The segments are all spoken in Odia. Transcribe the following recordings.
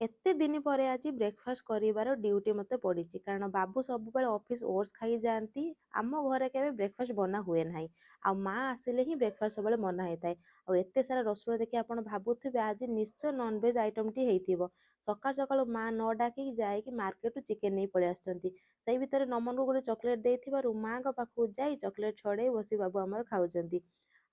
ଏତେ ଦିନ ପରେ ଆଜି ବ୍ରେକଫାଷ୍ଟ କରିବାର ଡ୍ୟୁଟି ମୋତେ ପଡ଼ିଛି, କାରଣ ବାବୁ ସବୁବେଳେ ଅଫିସ୍ ଓଟ୍ସ ଖାଇ ଯାଆନ୍ତି। ଆମ ଘରେ କେବେ ବ୍ରେକଫାଷ୍ଟ ବନା ହୁଏ ନାହିଁ। ଆଉ ମା ଆସିଲେ ହିଁ ବ୍ରେକଫାଷ୍ଟ ସବୁବେଳେ ମନା ହେଇଥାଏ। ଆଉ ଏତେ ସାରା ରସୁଣ ଦେଖି ଆପଣ ଭାବୁଥିବେ ଆଜି ନିଶ୍ଚୟ ନନଭେଜ୍ ଆଇଟମଟି ହେଇଥିବ। ସକାଳୁ ସକାଳୁ ମା ନ ଡାକିକି ଯାଇକି ମାର୍କେଟରୁ ଚିକେନ୍ ନେଇ ପଳେଇ ଆସିଛନ୍ତି। ସେଇ ଭିତରେ ନମନକୁ ଗୋଟେ ଚକୋଲେଟ୍ ଦେଇଥିବାରୁ ମାଙ୍କ ପାଖକୁ ଯାଇ ଚକୋଲେଟ୍ ଛଡ଼େଇ ବସି ବାବୁ ଆମର ଖାଉଛନ୍ତି।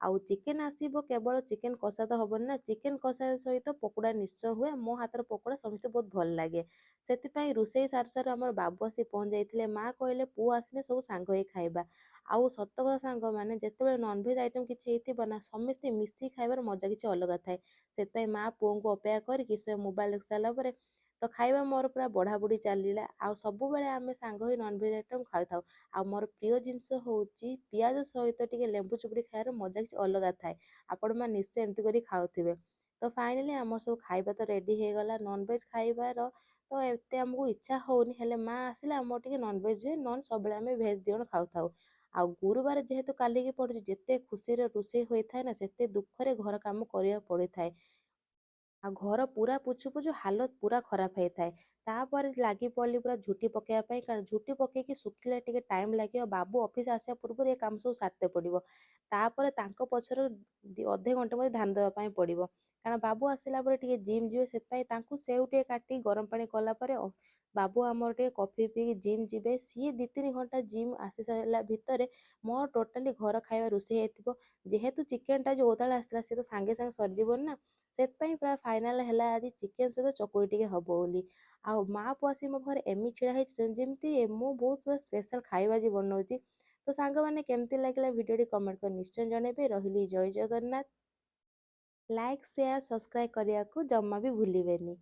ଆଉ ଚିକେନ୍ ଆସିବ, କେବଳ ଚିକେନ୍ କଷା ତ ହବନି ନା, ଚିକେନ୍ କଷା ସହିତ ପକୋଡ଼ା ନିଶ୍ଚୟ ହୁଏ। ମୋ ହାତର ପକୋଡ଼ା ସମସ୍ତେ ବହୁତ ଭଲ ଲାଗେ। ସେଥିପାଇଁ ରୋଷେଇ ସାରୁ ସାରୁ ଆମର ବାବୁ ଆସି ପହଞ୍ଚି ଯାଇଥିଲେ। ମା କହିଲେ ପୁଅ ଆସିଲେ ସବୁ ସାଙ୍ଗ ହେଇ ଖାଇବା। ଆଉ ସତ କଥା ସାଙ୍ଗମାନେ, ଯେତେବେଳେ ନନଭେଜ୍ ଆଇଟମ୍ କିଛି ହେଇଥିବ ନା, ସମସ୍ତେ ମିଶିକି ଖାଇବାର ମଜା କିଛି ଅଲଗା ଥାଏ। ସେଥିପାଇଁ ମା ପୁଅଙ୍କୁ ଅପେକ୍ଷା କରିକି ସେ ମୋବାଇଲ ଦେଖି ସାରିଲା ପରେ ତ ଖାଇବା ମୋର ପୁରା ବଢ଼ାବଢ଼ି ଚାଲିଲା। ଆଉ ସବୁବେଳେ ଆମେ ସାଙ୍ଗ ହୋଇ ନନଭେଜ୍ ଆଇଟମ୍ ଖାଉଥାଉ। ଆଉ ମୋର ପ୍ରିୟ ଜିନିଷ ହେଉଛି ପିଆଜ ସହିତ ଟିକେ ଲେମ୍ବୁ ଚିପୁଡ଼ି ଖାଇବାର ମଜା କିଛି ଅଲଗା ଥାଏ। ଆପଣମାନେ ନିଶ୍ଚୟ ଏମିତି କରି ଖାଉଥିବେ। ତ ଫାଇନାଲି ଆମର ସବୁ ଖାଇବା ତ ରେଡ଼ି ହେଇଗଲା। ନନଭେଜ୍ ଖାଇବାର ତ ଏତେ ଆମକୁ ଇଚ୍ଛା ହଉନି, ହେଲେ ମା ଆସିଲେ ଆମର ଟିକେ ନନଭେଜ୍ ହୁଏ, ନହେଲେ ସବୁବେଳେ ଆମେ ଭେଜ୍ ଦି ଜଣ ଖାଉଥାଉ। ଆଉ ଗୁରୁବାର ଯେହେତୁ କାଲିକି ପଡ଼ୁଛି, ଯେତେ ଖୁସିରେ ରୋଷେଇ ହୋଇଥାଏ ନା, ସେତେ ଦୁଃଖରେ ଘର କାମ କରିବାକୁ ପଡ଼ିଥାଏ। ଆଉ ଘର ପୁରା ପୋଛୁ ପୋଛୁ ହାଲତ ପୁରା ଖରାପ ହେଇଥାଏ। ତାପରେ ଲାଗି ପଡ଼ିଲି ପୁରା ଝୁଟି ପକେଇବା ପାଇଁ, କାରଣ ଝୁଟି ପକେଇକି ଶୁଖିଲେ ଟିକେ ଟାଇମ୍ ଲାଗିବ। ବାବୁ ଅଫିସ୍ ଆସିବା ପୂର୍ବରୁ ଏ କାମ ସବୁ ସାରତେ ପଡ଼ିବ। ତାପରେ ତାଙ୍କ ପଛରେ ଅଧେ ଘଣ୍ଟେ ମୋତେ ଧ୍ୟାନ ଦେବା ପାଇଁ ପଡ଼ିବ, କାରଣ ବାବୁ ଆସିଲା ପରେ ଟିକେ ଜିମ୍ ଯିବେ। ସେଥିପାଇଁ ତାଙ୍କୁ ସେଉ ଟିକେ କାଟି ଗରମ ପାଣି କଲା ପରେ ବାବୁ ଆମର ଟିକେ କଫି ପିଇକି ଜିମ୍ ଯିବେ। ସିଏ 2-3 ଘଣ୍ଟା ଜିମ୍ ଆସି ସାରିଲା ଭିତରେ ମୋର ଟୋଟାଲି ଘର ଖାଇବା ରୋଷେଇ ହେଇଥିବ। ଯେହେତୁ ଚିକେନ୍ଟା ଯୋଉ ଓଦାଳ ଆସିଥିଲା, ସେ ତ ସାଙ୍ଗେ ସାଙ୍ଗେ ସରିଯିବନି ନା, ସେଥିପାଇଁ ପୁରା ଫାଇନାଲ୍ ହେଲା ଆଜି ଚିକେନ୍ ସହିତ ଚକୁଳି ଟିକେ ହବ ବୋଲି। ଆଉ ମା ପୁଅ ଆସି ମୋ ଘରେ ଏମିତି ଛିଡ଼ା ହେଇଛନ୍ତି ଯେମିତି ମୁଁ ବହୁତ ପୁରା ସ୍ପେଶାଲ୍ ଖାଇବା ଆଜି ବନଉଛି। ତ ସାଙ୍ଗମାନେ, କେମିତି ଲାଗିଲା ଭିଡ଼ିଓଟି କମେଣ୍ଟ କରି ନିଶ୍ଚୟ ଜଣେଇବେ। ରହିଲି, ଜୟ ଜଗନ୍ନାଥ। ଲାଇକ୍, ସେୟାର, ସବସ୍କ୍ରାଇବ୍ କରିବାକୁ ଜମା ବି ଭୁଲିବେନି।